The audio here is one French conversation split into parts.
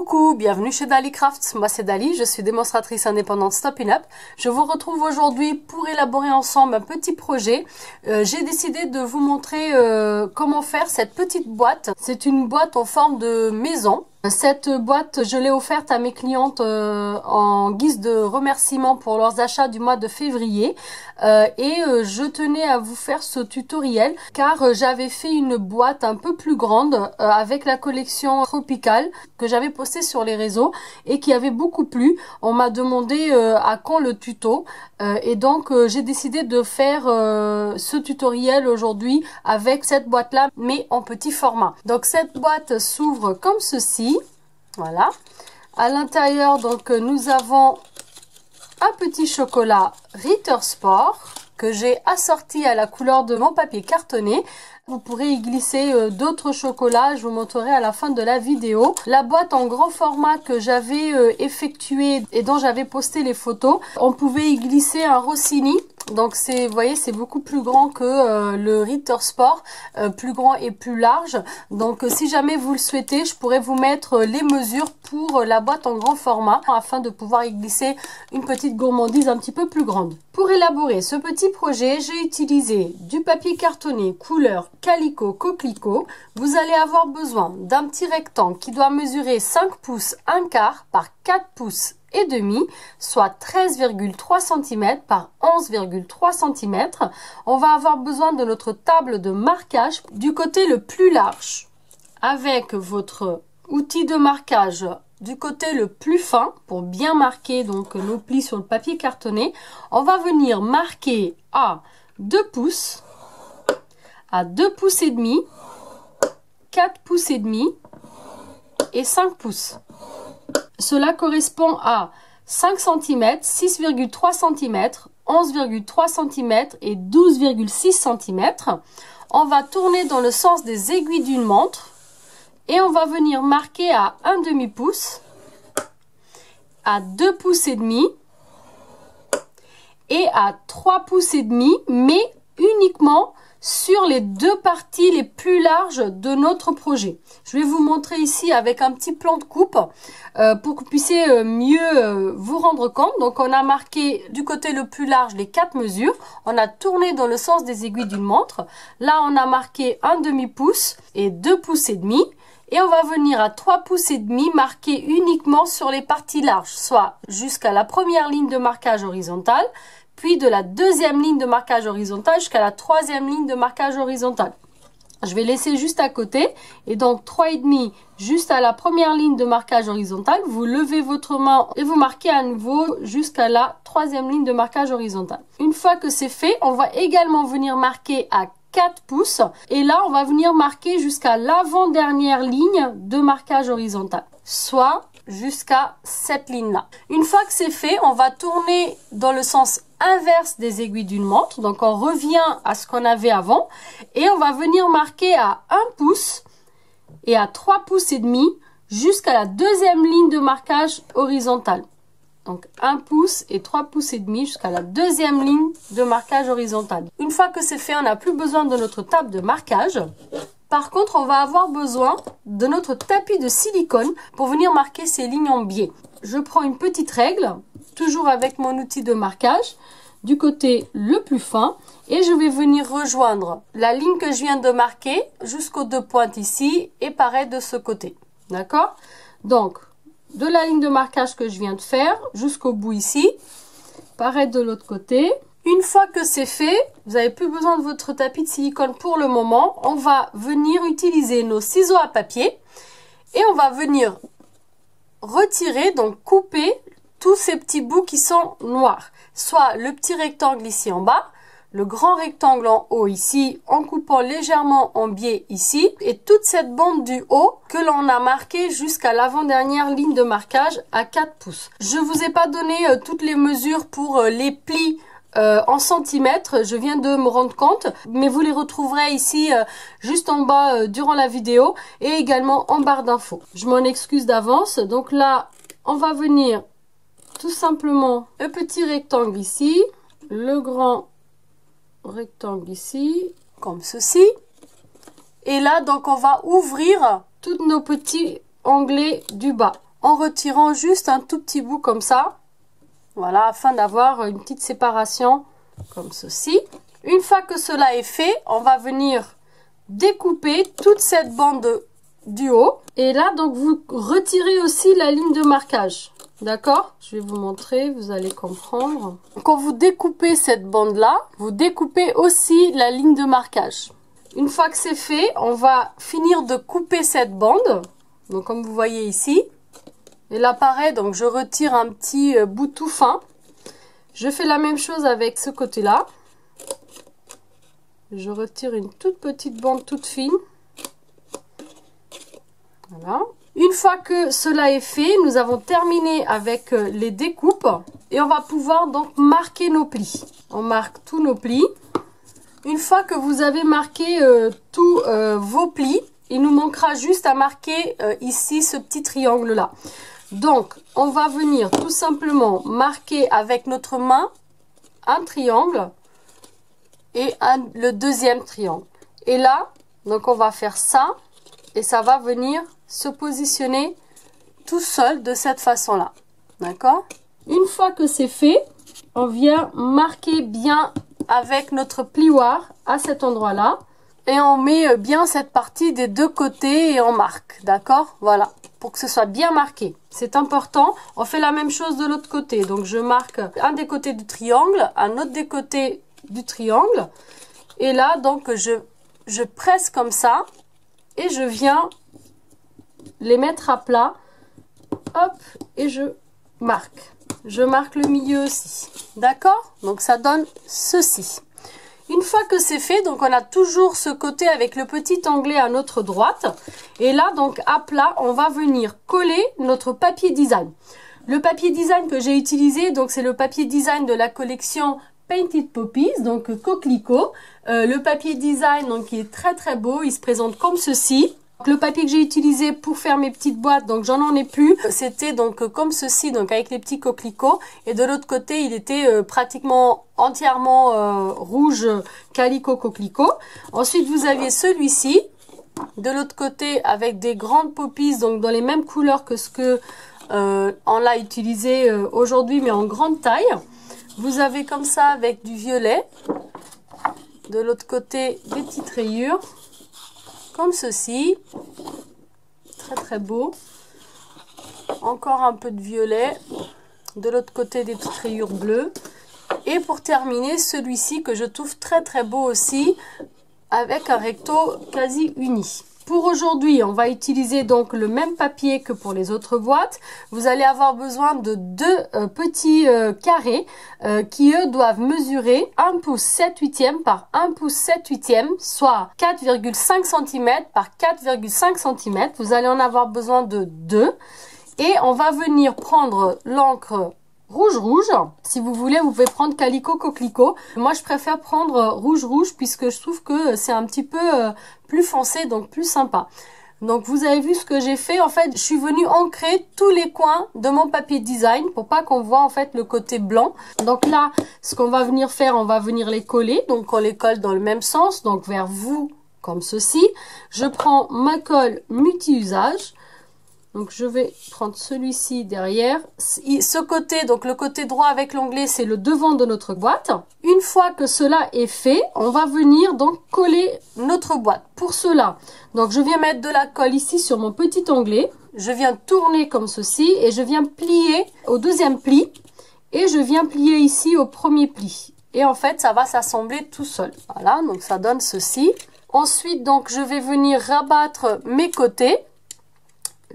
Coucou, bienvenue chez Dali Crafts. Moi c'est Dali, je suis démonstratrice indépendante Stopping Up. Je vous retrouve aujourd'hui pour élaborer ensemble un petit projet. J'ai décidé de vous montrer comment faire cette petite boîte. C'est une boîte en forme de maison. Cette boîte, je l'ai offerte à mes clientes en guise de remerciement pour leurs achats du mois de février. Je tenais à vous faire ce tutoriel car j'avais fait une boîte un peu plus grande avec la collection tropicale que j'avais postée sur les réseaux et qui avait beaucoup plu. On m'a demandé à quand le tuto et donc j'ai décidé de faire ce tutoriel aujourd'hui avec cette boîte là mais en petit format. Donc cette boîte s'ouvre comme ceci. Voilà. À l'intérieur, donc, nous avons un petit chocolat Ritter Sport que j'ai assorti à la couleur de mon papier cartonné. Vous pourrez y glisser d'autres chocolats, je vous montrerai à la fin de la vidéo. La boîte en grand format que j'avais effectuée et dont j'avais posté les photos, on pouvait y glisser un Rossini. Donc vous voyez, c'est beaucoup plus grand que le Ritter Sport, plus grand et plus large. Donc si jamais vous le souhaitez, je pourrais vous mettre les mesures pour la boîte en grand format afin de pouvoir y glisser une petite gourmandise un petit peu plus grande. Pour élaborer ce petit projet, j'ai utilisé du papier cartonné couleur Calico Coquelicot. Vous allez avoir besoin d'un petit rectangle qui doit mesurer 5 pouces 1/4 par 4 pouces et demi, soit 13,3 cm par 11,3 cm. On va avoir besoin de notre table de marquage du côté le plus large, avec votre outil de marquage du côté le plus fin pour bien marquer donc nos plis sur le papier cartonné. On va venir marquer à 2 pouces, à 2 pouces et demi, 4 pouces et demi et 5 pouces. Cela correspond à 5 cm, 6,3 cm, 11,3 cm et 12,6 cm. On va tourner dans le sens des aiguilles d'une montre et on va venir marquer à 1 demi-pouce, à 2 pouces et demi et à 3 pouces et demi, mais uniquement sur les deux parties les plus larges de notre projet. Je vais vous montrer ici avec un petit plan de coupe pour que vous puissiez mieux vous rendre compte. Donc on a marqué du côté le plus large les 4 mesures. On a tourné dans le sens des aiguilles d'une montre. Là on a marqué 1 demi-pouce et 2 pouces et demi. Et on va venir à 3 pouces et demi marquer uniquement sur les parties larges, soit jusqu'à la première ligne de marquage horizontale, puis de la deuxième ligne de marquage horizontale jusqu'à la troisième ligne de marquage horizontale. Je vais laisser juste à côté et donc 3,5 juste à la première ligne de marquage horizontale. Vous levez votre main et vous marquez à nouveau jusqu'à la troisième ligne de marquage horizontale. Une fois que c'est fait, on va également venir marquer à 4 pouces et là on va venir marquer jusqu'à l'avant-dernière ligne de marquage horizontal, soit jusqu'à cette ligne là. Une fois que c'est fait, on va tourner dans le sens inverse des aiguilles d'une montre, donc on revient à ce qu'on avait avant et on va venir marquer à 1 pouce et à 3 pouces et demi jusqu'à la deuxième ligne de marquage horizontale. Donc 1 pouce et 3 pouces et demi jusqu'à la deuxième ligne de marquage horizontal. Une fois que c'est fait, on n'a plus besoin de notre table de marquage. Par contre, on va avoir besoin de notre tapis de silicone pour venir marquer ces lignes en biais. Je prends une petite règle, toujours avec mon outil de marquage, du côté le plus fin. Et je vais venir rejoindre la ligne que je viens de marquer jusqu'aux 2 pointes ici et pareil de ce côté. D'accord? Donc, de la ligne de marquage que je viens de faire jusqu'au bout ici, pareil de l'autre côté. Une fois que c'est fait, vous n'avez plus besoin de votre tapis de silicone pour le moment. On va venir utiliser nos ciseaux à papier et on va venir retirer, donc couper tous ces petits bouts qui sont noirs. Soit le petit rectangle ici en bas, le grand rectangle en haut ici, en coupant légèrement en biais ici, et toute cette bande du haut que l'on a marqué jusqu'à l'avant-dernière ligne de marquage à 4 pouces. Je vous ai pas donné toutes les mesures pour les plis en centimètres, je viens de me rendre compte, mais vous les retrouverez ici juste en bas durant la vidéo et également en barre d'infos. Je m'en excuse d'avance. Donc là, on va venir tout simplement un petit rectangle ici, le grand rectangle ici, comme ceci. Et là, donc, on va ouvrir tous nos petits onglets du bas. en retirant juste un tout petit bout comme ça. Voilà, afin d'avoir une petite séparation comme ceci. Une fois que cela est fait, on va venir découper toute cette bande du haut. Et là, donc, vous retirez aussi la ligne de marquage. D'accord? Je vais vous montrer, vous allez comprendre. Quand vous découpez cette bande-là, vous découpez aussi la ligne de marquage. Une fois que c'est fait, on va finir de couper cette bande. Donc, comme vous voyez ici. Et là, pareil, donc je retire un petit bout tout fin. Je fais la même chose avec ce côté-là. Je retire une toute petite bande toute fine. Voilà. Une fois que cela est fait, nous avons terminé avec les découpes. Et on va pouvoir donc marquer nos plis. On marque tous nos plis. Une fois que vous avez marqué tous vos plis, il nous manquera juste à marquer ici ce petit triangle-là. Donc, on va venir tout simplement marquer avec notre main un triangle et le deuxième triangle. Et là, donc on va faire ça et ça va venir se positionner tout seul de cette façon-là. D'accord? Une fois que c'est fait, on vient marquer bien avec notre plioir à cet endroit-là. Et on met bien cette partie des deux côtés et on marque. D'accord? Voilà. Pour que ce soit bien marqué. C'est important. On fait la même chose de l'autre côté. Donc, je marque un des côtés du triangle, un autre des côtés du triangle. Et là, donc, je presse comme ça. Et je viens les mettre à plat. Hop. Et je marque. Je marque le milieu aussi. D'accord? Donc, ça donne ceci. Une fois que c'est fait, donc on a toujours ce côté avec le petit onglet à notre droite. Et là, donc à plat, on va venir coller notre papier design. Le papier design que j'ai utilisé, donc c'est le papier design de la collection Painted Poppies, donc coquelicot. Le papier design, donc qui est très très beau, il se présente comme ceci. Le papier que j'ai utilisé pour faire mes petites boîtes, donc j'en ai plus. C'était donc comme ceci, donc avec les petits coquelicots. Et de l'autre côté, il était pratiquement entièrement rouge calico coquelicot. Ensuite, vous aviez celui-ci. De l'autre côté, avec des grandes poppies, donc dans les mêmes couleurs que ce que on l'a utilisé aujourd'hui, mais en grande taille. Vous avez comme ça avec du violet. De l'autre côté, des petites rayures. Comme ceci, très très beau. Encore un peu de violet. De l'autre côté, des petites rayures bleues. Et pour terminer, celui-ci que je trouve très très beau aussi, avec un recto quasi uni. Pour aujourd'hui, on va utiliser donc le même papier que pour les autres boîtes. Vous allez avoir besoin de deux petits carrés qui eux doivent mesurer 1 pouce 7/8 par 1 pouce 7/8, soit 4,5 cm par 4,5 cm. Vous allez en avoir besoin de deux. Et on va venir prendre l'encre rouge. Si vous voulez, vous pouvez prendre calico coquelicot. Moi, je préfère prendre rouge puisque je trouve que c'est un petit peu plus foncé, donc plus sympa. Donc, vous avez vu ce que j'ai fait. En fait, je suis venue ancrer tous les coins de mon papier design pour pas qu'on voit en fait le côté blanc. Donc là, ce qu'on va venir faire, on va venir les coller. Donc, on les colle dans le même sens, donc vers vous, comme ceci. Je prends ma colle multi-usage. Donc, je vais prendre celui-ci derrière. Ce côté, donc le côté droit avec l'onglet, c'est le devant de notre boîte. Une fois que cela est fait, on va venir donc coller notre boîte. Pour cela, donc je viens mettre de la colle ici sur mon petit onglet. Je viens tourner comme ceci et je viens plier au deuxième pli. Et je viens plier ici au premier pli. Et en fait, ça va s'assembler tout seul. Voilà, donc ça donne ceci. Ensuite, donc je vais venir rabattre mes côtés.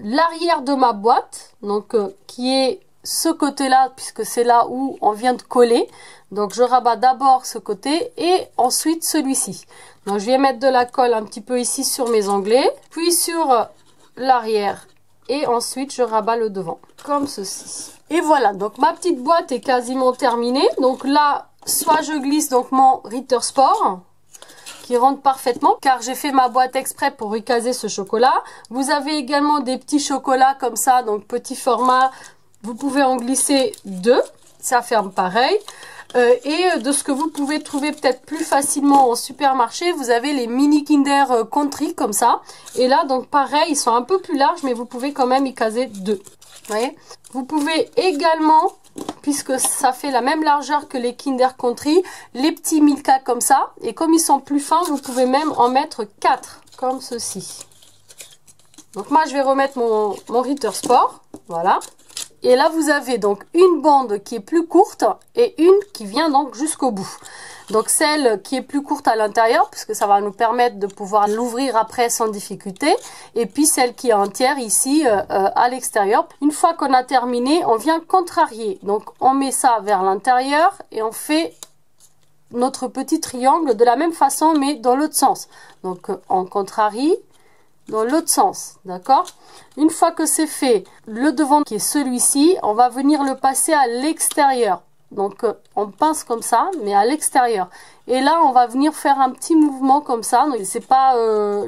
L'arrière de ma boîte, donc qui est ce côté-là, puisque c'est là où on vient de coller. Donc, je rabats d'abord ce côté et ensuite celui-ci. Donc, je viens mettre de la colle un petit peu ici sur mes onglets, puis sur l'arrière et ensuite je rabats le devant, comme ceci. Et voilà, donc ma petite boîte est quasiment terminée. Donc là, soit je glisse donc mon Ritter Sport, qui rentre parfaitement, car j'ai fait ma boîte exprès pour recaser ce chocolat. Vous avez également des petits chocolats comme ça, donc petit format. Vous pouvez en glisser deux, ça ferme pareil. et de ce que vous pouvez trouver peut-être plus facilement au supermarché, vous avez les mini Kinder Country comme ça. Et là, donc pareil, ils sont un peu plus larges, mais vous pouvez quand même y caser 2. Vous voyez? Vous pouvez également, puisque ça fait la même largeur que les Kinder Country, les petits Milka comme ça. Et comme ils sont plus fins, vous pouvez même en mettre 4, comme ceci. Donc moi, je vais remettre mon Ritter Sport. Voilà. Et là, vous avez donc une bande qui est plus courte et une qui vient donc jusqu'au bout. Donc celle qui est plus courte à l'intérieur, puisque ça va nous permettre de pouvoir l'ouvrir après sans difficulté. Et puis celle qui est entière ici à l'extérieur. Une fois qu'on a terminé, on vient contrarier. Donc on met ça vers l'intérieur et on fait notre petit triangle de la même façon mais dans l'autre sens. Donc on contrarie dans l'autre sens, d'accord? Une fois que c'est fait, le devant qui est celui-ci, on va venir le passer à l'extérieur. Donc on pince comme ça, mais à l'extérieur. Et là, on va venir faire un petit mouvement comme ça. Donc c'est pas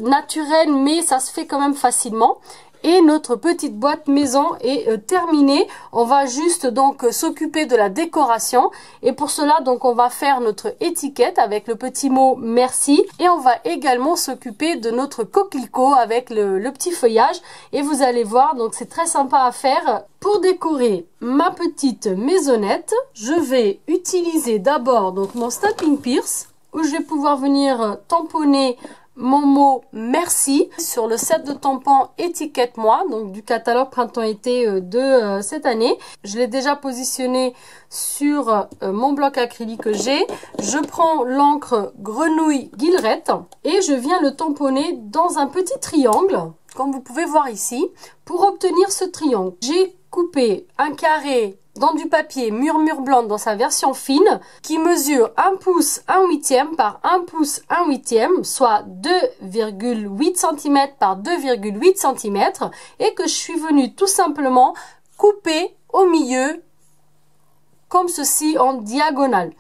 naturel, mais ça se fait quand même facilement. Et notre petite boîte maison est terminée. On va juste donc s'occuper de la décoration. Et pour cela, donc on va faire notre étiquette avec le petit mot merci. Et on va également s'occuper de notre coquelicot avec le petit feuillage. Et vous allez voir, donc c'est très sympa à faire. Pour décorer ma petite maisonnette, je vais utiliser d'abord donc mon Stampin' Pierce, où je vais pouvoir venir tamponner mon mot merci sur le set de tampons étiquette-moi, donc du catalogue printemps-été de cette année. Je l'ai déjà positionné sur mon bloc acrylique que j'ai. Je prends l'encre grenouille guillerette et je viens le tamponner dans un petit triangle, comme vous pouvez voir ici, pour obtenir ce triangle. J'ai coupé un carré dans du papier murmure blanc dans sa version fine qui mesure 1 pouce 1/8 par 1 pouce 1/8, soit 2,8 cm par 2,8 cm, et que je suis venue tout simplement couper au milieu comme ceci en diagonale.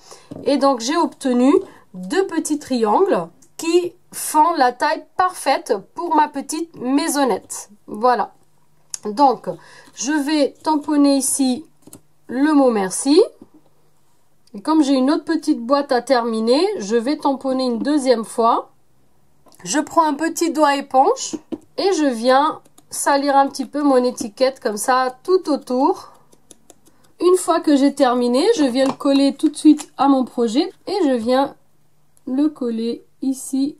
Et donc j'ai obtenu 2 petits triangles qui font la taille parfaite pour ma petite maisonnette. Voilà. Donc je vais tamponner ici le mot merci. Et comme j'ai une autre petite boîte à terminer, je vais tamponner une deuxième fois. Je prends un petit doigt éponge et je viens salir un petit peu mon étiquette comme ça tout autour. Une fois que j'ai terminé, je viens le coller tout de suite à mon projet et je viens le coller ici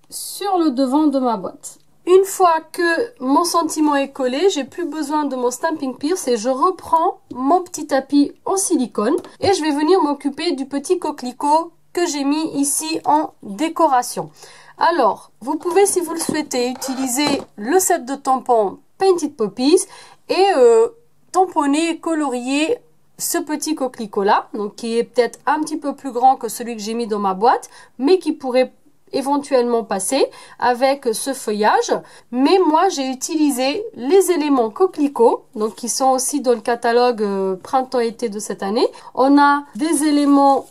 sur le devant de ma boîte. Une fois que mon sentiment est collé, j'ai plus besoin de mon Stampin' Pierce et je reprends mon petit tapis en silicone et je vais venir m'occuper du petit coquelicot que j'ai mis ici en décoration. Alors, vous pouvez, si vous le souhaitez, utiliser le set de tampons Painted Poppies et tamponner, colorier ce petit coquelicot là, donc qui est peut-être un petit peu plus grand que celui que j'ai mis dans ma boîte, mais qui pourrait éventuellement passer avec ce feuillage. Mais moi j'ai utilisé les éléments coquelicot, donc qui sont aussi dans le catalogue printemps-été de cette année. On a des éléments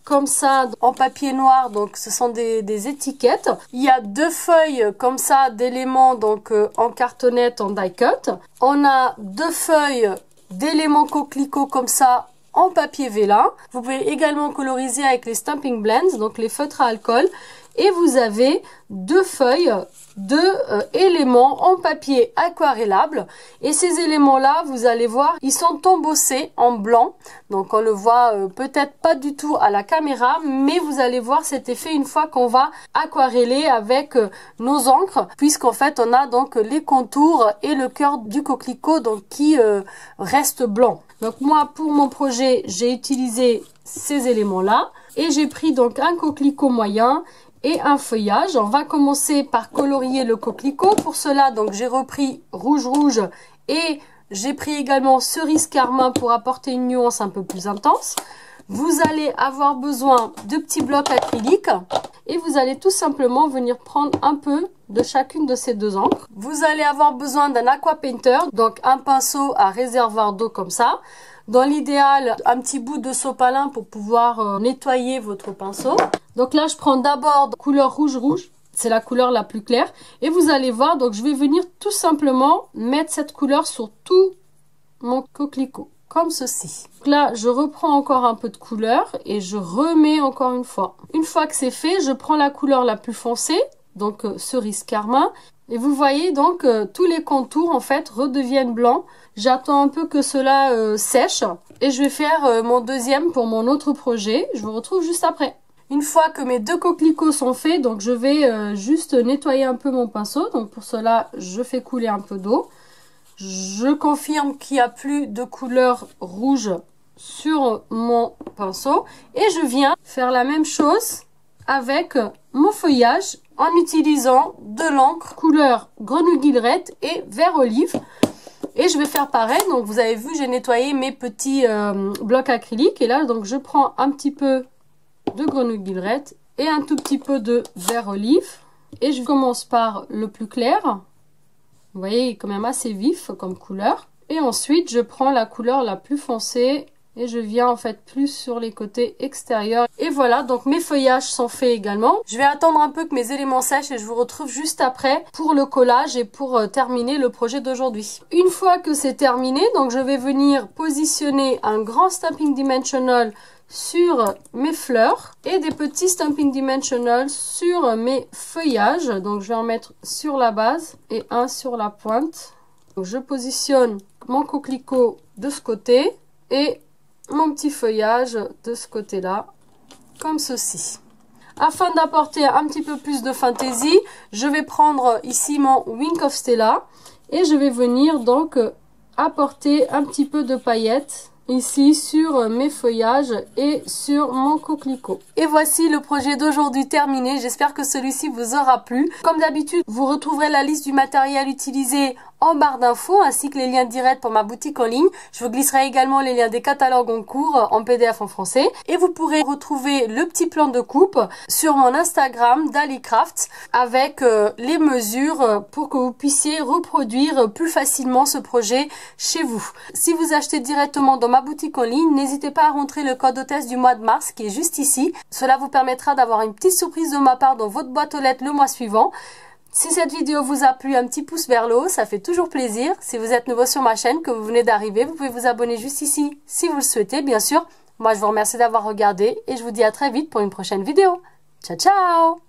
comme ça en papier noir, donc ce sont des étiquettes. Il y a 2 feuilles comme ça d'éléments donc en cartonnette en die cut. On a 2 feuilles d'éléments coquelicot comme ça en papier vélin. Vous pouvez également coloriser avec les Stampin' Blends, donc les feutres à alcool. Et vous avez 2 feuilles de éléments en papier aquarellable. Et ces éléments-là, vous allez voir, ils sont embossés en blanc. Donc on le voit peut-être pas du tout à la caméra, mais vous allez voir cet effet une fois qu'on va aquareller avec nos encres, puisqu'en fait on a donc les contours et le cœur du coquelicot donc qui reste blanc. Donc moi, pour mon projet, j'ai utilisé ces éléments-là et j'ai pris donc un coquelicot moyen et un feuillage. On va commencer par colorier le coquelicot. Pour cela, donc j'ai repris rouge et j'ai pris également cerise carmin pour apporter une nuance un peu plus intense. Vous allez avoir besoin de petits blocs acryliques et vous allez tout simplement venir prendre un peu de chacune de ces 2 encres. Vous allez avoir besoin d'un aqua painter, donc un pinceau à réservoir d'eau comme ça. Dans l'idéal, un petit bout de sopalin pour pouvoir nettoyer votre pinceau. Donc là, je prends d'abord couleur rouge. C'est la couleur la plus claire. Et vous allez voir, donc je vais venir tout simplement mettre cette couleur sur tout mon coquelicot. comme ceci. Donc là, je reprends encore un peu de couleur et je remets encore une fois. Une fois que c'est fait, je prends la couleur la plus foncée, donc cerise carmin. Et vous voyez donc tous les contours en fait redeviennent blancs. J'attends un peu que cela sèche et je vais faire mon deuxième pour mon autre projet. Je vous retrouve juste après. Une fois que mes 2 coquelicots sont faits, donc je vais juste nettoyer un peu mon pinceau. Donc pour cela, je fais couler un peu d'eau. Je confirme qu'il n'y a plus de couleur rouge sur mon pinceau. Et je viens faire la même chose avec mon feuillage en utilisant de l'encre couleur grenouille guillerette et vert olive. Et je vais faire pareil. Donc vous avez vu, j'ai nettoyé mes petits blocs acryliques. Et là, donc je prends un petit peu de grenouille guillerette et un tout petit peu de vert olive. Et je commence par le plus clair. Vous voyez, il est quand même assez vif comme couleur. Et ensuite, je prends la couleur la plus foncée et je viens en fait plus sur les côtés extérieurs. Et voilà, donc mes feuillages sont faits également. Je vais attendre un peu que mes éléments sèchent et je vous retrouve juste après pour le collage et pour terminer le projet d'aujourd'hui. Une fois que c'est terminé, donc je vais venir positionner un grand Stampin' Dimensional sur mes fleurs et des petits Stampin' Dimensional sur mes feuillages. Donc je vais en mettre sur la base et un sur la pointe. Donc, je positionne mon coquelicot de ce côté et mon petit feuillage de ce côté là, comme ceci. Afin d'apporter un petit peu plus de fantaisie, je vais prendre ici mon Wink of Stella et je vais venir donc apporter un petit peu de paillettes ici sur mes feuillages et sur mon coquelicot. Et voici le projet d'aujourd'hui terminé. J'espère que celui-ci vous aura plu. Comme d'habitude, vous retrouverez la liste du matériel utilisé en barre d'infos ainsi que les liens directs pour ma boutique en ligne. Je vous glisserai également les liens des catalogues en cours en PDF en français. Et vous pourrez retrouver le petit plan de coupe sur mon Instagram Dali-Craft avec les mesures pour que vous puissiez reproduire plus facilement ce projet chez vous. Si vous achetez directement dans ma boutique en ligne, n'hésitez pas à rentrer le code hôtesse du mois de mars qui est juste ici. Cela vous permettra d'avoir une petite surprise de ma part dans votre boîte aux lettres le mois suivant. Si cette vidéo vous a plu, un petit pouce vers le haut, ça fait toujours plaisir. Si vous êtes nouveau sur ma chaîne, que vous venez d'arriver, vous pouvez vous abonner juste ici si vous le souhaitez, bien sûr. Moi, je vous remercie d'avoir regardé et je vous dis à très vite pour une prochaine vidéo. Ciao, ciao!